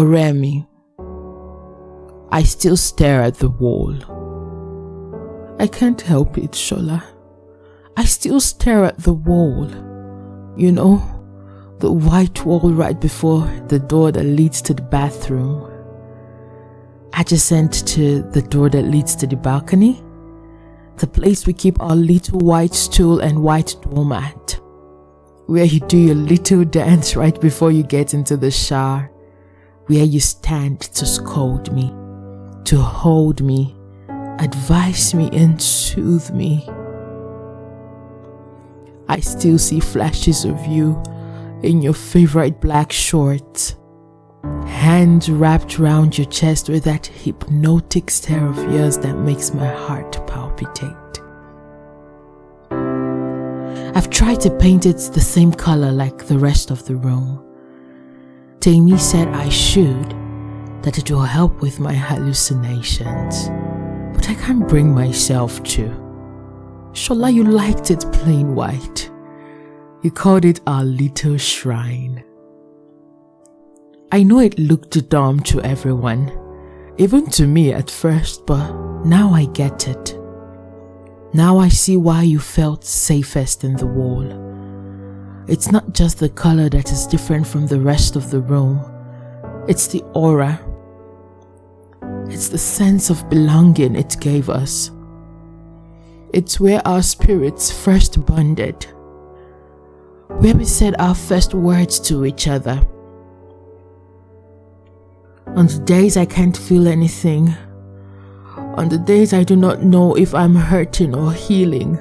Remy, I still stare at the wall. I can't help it, Shola. I still stare at the wall. You know, the white wall right before the door that leads to the bathroom, adjacent to the door that leads to the balcony, the place we keep our little white stool and white doormat, where you do your little dance right before you get into the shower, where you stand to scold me, to hold me, advise me and soothe me. I still see flashes of you in your favorite black shorts, hands wrapped around your chest with that hypnotic stare of yours that makes my heart palpitate. I've tried to paint it the same color like the rest of the room. Tammy said I should, that it will help with my hallucinations, but I can't bring myself to. Shola, you liked it plain white. You called it our little shrine. I know it looked dumb to everyone, even to me at first, but now I get it. Now I see why you felt safest in the wall. It's not just the color that is different from the rest of the room. It's the aura. It's the sense of belonging it gave us. It's where our spirits first bonded, where we said our first words to each other. On the days I can't feel anything, on the days I do not know if I'm hurting or healing,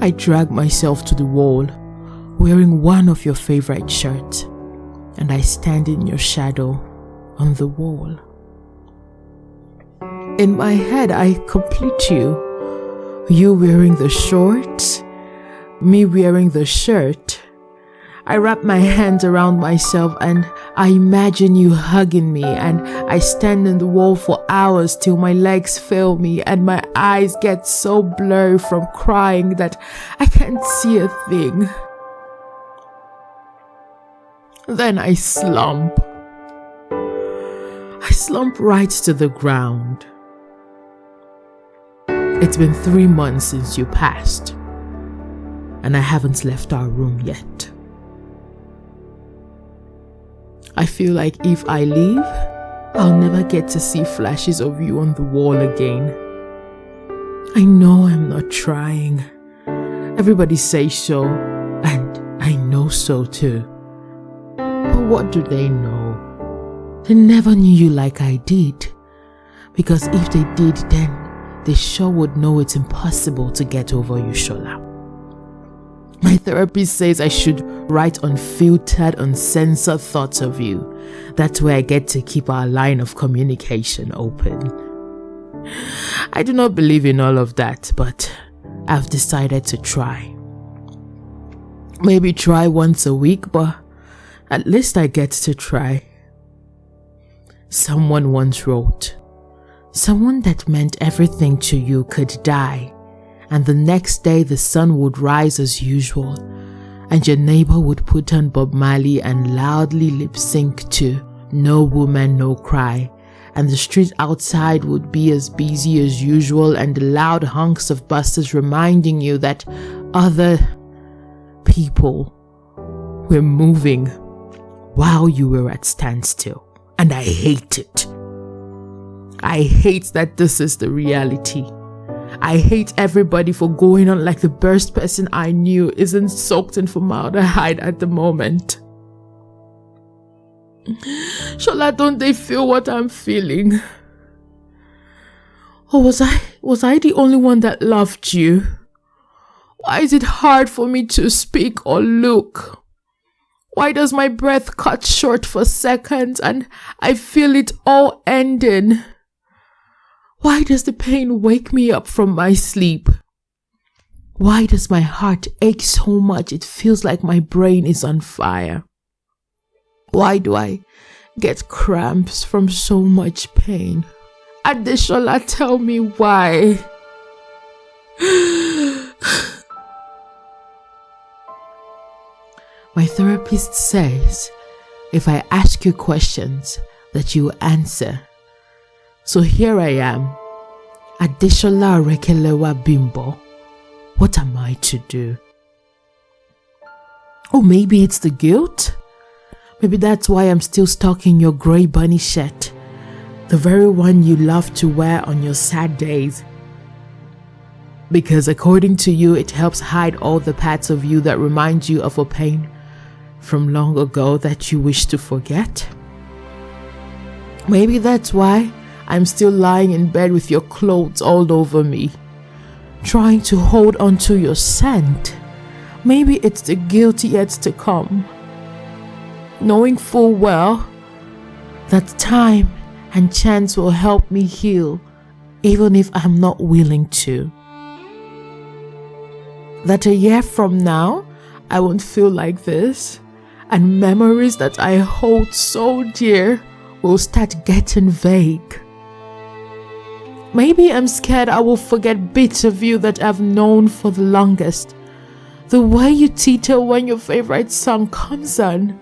I drag myself to the wall, wearing one of your favorite shirts, and I stand in your shadow on the wall. In my head, I complete you. You wearing the shorts, me wearing the shirt. I wrap my hands around myself and I imagine you hugging me, and I stand in the wall for hours till my legs fail me and my eyes get so blurry from crying that I can't see a thing. Then I slump. I slump right to the ground. It's been 3 months since you passed, and I haven't left our room yet. I feel like if I leave, I'll never get to see flashes of you on the wall again. I know I'm not trying. Everybody says so, and I know so too. But what do they know? They never knew you like I did. Because if they did, then they sure would know it's impossible to get over you, Shola. My therapist says I should write unfiltered, uncensored thoughts of you. That's where I get to keep our line of communication open. I do not believe in all of that, but I've decided to try. Maybe try once a week, but at least I get to try. Someone once wrote, someone that meant everything to you could die, and the next day the sun would rise as usual, and your neighbor would put on Bob Marley and loudly lip sync to No Woman, No Cry, and the street outside would be as busy as usual, and the loud honks of buses reminding you that other people were moving while you were at standstill. And I hate it. I hate that this is the reality. I hate everybody for going on like the best person I knew isn't soaked in formaldehyde at the moment. Shola, don't they feel what I'm feeling? Or was I the only one that loved you? Why is it hard for me to speak or look? Why does my breath cut short for seconds and I feel it all ending? Why does the pain wake me up from my sleep? Why does my heart ache so much it feels like my brain is on fire? Why do I get cramps from so much pain? Adeshola, tell me why. My therapist says if I ask you questions that you answer. So here I am, Adeshola Rekelewa Bimbo. What am I to do? Oh, maybe it's the guilt? Maybe that's why I'm still stuck in your grey bunny shirt, the very one you love to wear on your sad days. Because according to you, it helps hide all the parts of you that remind you of a pain from long ago that you wish to forget. Maybe that's why I'm still lying in bed with your clothes all over me, trying to hold on to your scent. Maybe it's the guilt yet to come, knowing full well that time and chance will help me heal, even if I'm not willing to. That a year from now, I won't feel like this, and memories that I hold so dear will start getting vague. Maybe I'm scared I will forget bits of you that I've known for the longest. The way you teeter when your favorite song comes on.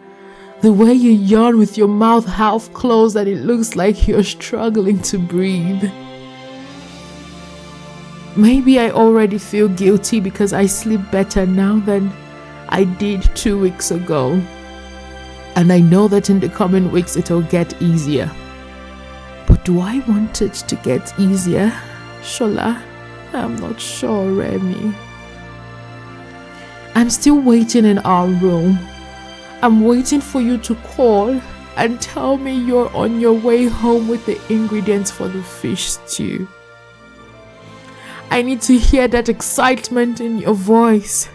The way you yawn with your mouth half closed and it looks like you're struggling to breathe. Maybe I already feel guilty because I sleep better now than I did 2 weeks ago. And I know that in the coming weeks it'll get easier. But do I want it to get easier? Shola, I'm not sure, Remy. I'm still waiting in our room. I'm waiting for you to call and tell me you're on your way home with the ingredients for the fish stew. I need to hear that excitement in your voice.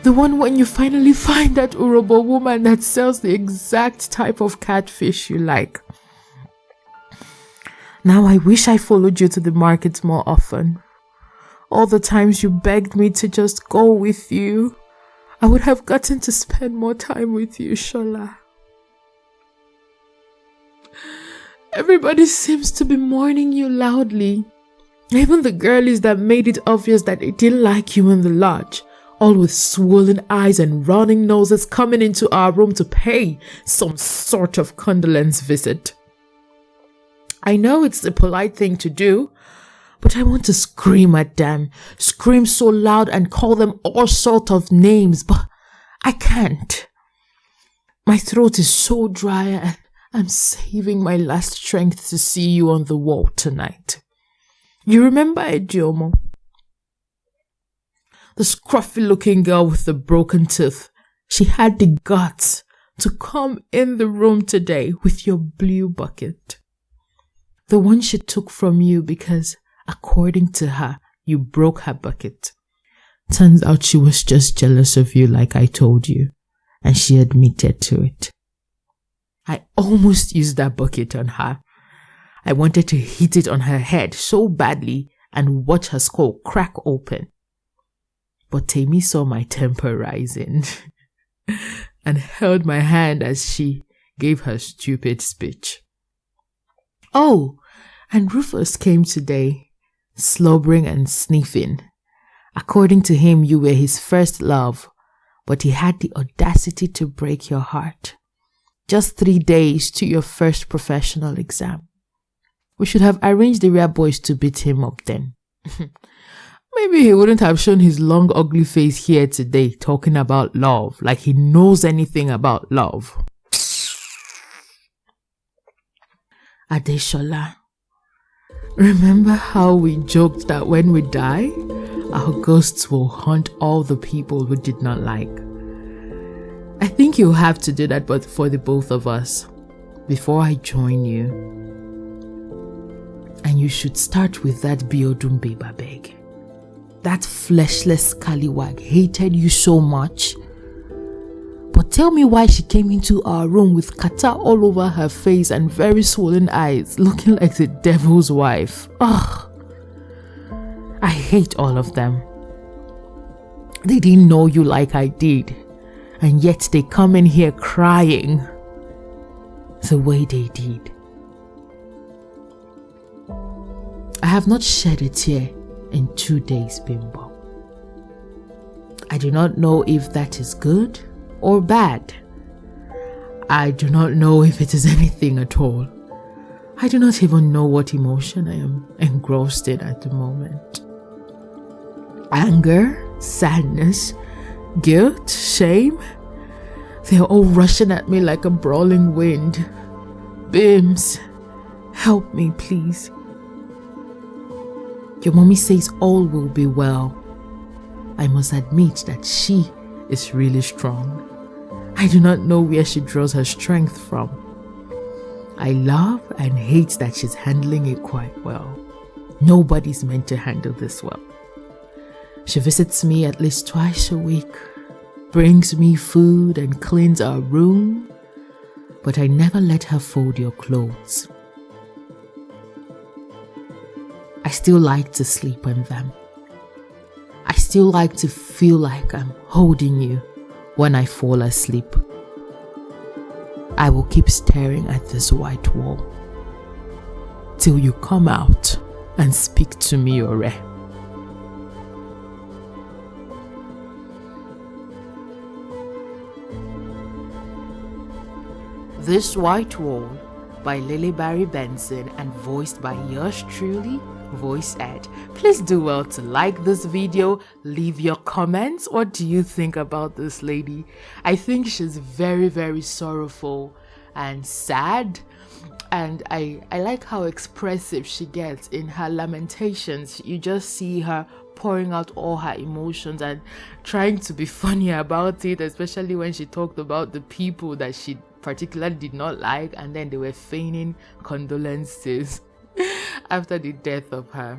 The one when you finally find that Urobo woman that sells the exact type of catfish you like. Now I wish I followed you to the market more often. All the times you begged me to just go with you, I would have gotten to spend more time with you, Shola. Everybody seems to be mourning you loudly. Even the girlies that made it obvious that they didn't like you in the lodge, all with swollen eyes and running noses coming into our room to pay some sort of condolence visit. I know it's the polite thing to do, but I want to scream at them, scream so loud and call them all sorts of names, but I can't. My throat is so dry and I'm saving my last strength to see you on the wall tonight. You remember Ejiomo? The scruffy-looking girl with the broken tooth. She had the guts to come in the room today with your blue bucket. The one she took from you because, according to her, you broke her bucket. Turns out she was just jealous of you like I told you, and she admitted to it. I almost used that bucket on her. I wanted to hit it on her head so badly and watch her skull crack open. But Temi saw my temper rising and held my hand as she gave her stupid speech. Oh, and Rufus came today, slobbering and sniffing. According to him, you were his first love, but he had the audacity to break your heart. Just 3 days to your first professional exam. We should have arranged the rear boys to beat him up then. Maybe he wouldn't have shown his long ugly face here today talking about love, like he knows anything about love. Adeshola, remember how we joked that when we die, our ghosts will haunt all the people we did not like? I think you'll have to do that, but for the both of us, before I join you. And you should start with that Biodun Babeg. That fleshless scallywag hated you so much. But tell me why she came into our room with kata all over her face and very swollen eyes, looking like the devil's wife. Ugh. I hate all of them. They didn't know you like I did, and yet they come in here crying the way they did. I have not shed a tear in 2 days, Bimbo. I do not know if that is good or bad. I do not know if it is anything at all. I do not even know what emotion I am engrossed in at the moment. Anger, sadness, guilt, shame, they're all rushing at me like a brawling wind. Bims, help me please. Your mommy says all will be well. I must admit that she is really strong. I do not know where she draws her strength from. I love and hate that she's handling it quite well. Nobody's meant to handle this well. She visits me at least twice a week, brings me food and cleans our room, but I never let her fold your clothes. I still like to sleep on them. I still like to feel like I'm holding you when I fall asleep. I will keep staring at this white wall till you come out and speak to me, Ore. This White Wall by Lily Barry Benson and voiced by yours truly, Voice Ed. Please do well to like this video, leave your comments. What do you think about this lady? I think she's very, very sorrowful and sad, and I like how expressive she gets in her Lamentations. You just see her pouring out all her emotions and trying to be funny about it, especially when she talked about the people that she particularly did not like, and then they were feigning condolences after the death of her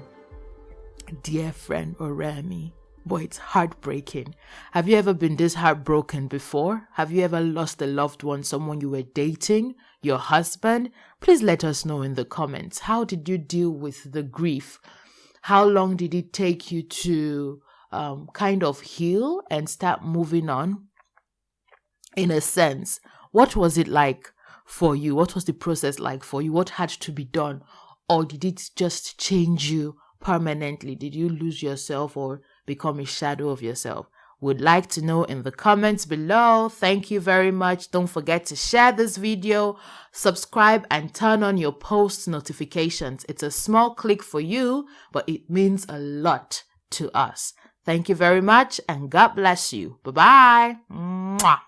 dear friend Oremi. Boy, it's heartbreaking. Have you ever been this heartbroken before? Have you ever lost a loved one, someone you were dating, your husband? Please let us know in the comments. How did you deal with the grief? How long did it take you to kind of heal and start moving on? In a sense, what was it like for you? What was the process like for you? What had to be done? Or did it just change you permanently? Did you lose yourself or become a shadow of yourself? Would like to know in the comments below. Thank you very much. Don't forget to share this video, subscribe, and turn on your post notifications. It's a small click for you, but it means a lot to us. Thank you very much, and God bless you. Bye-bye. Mwah.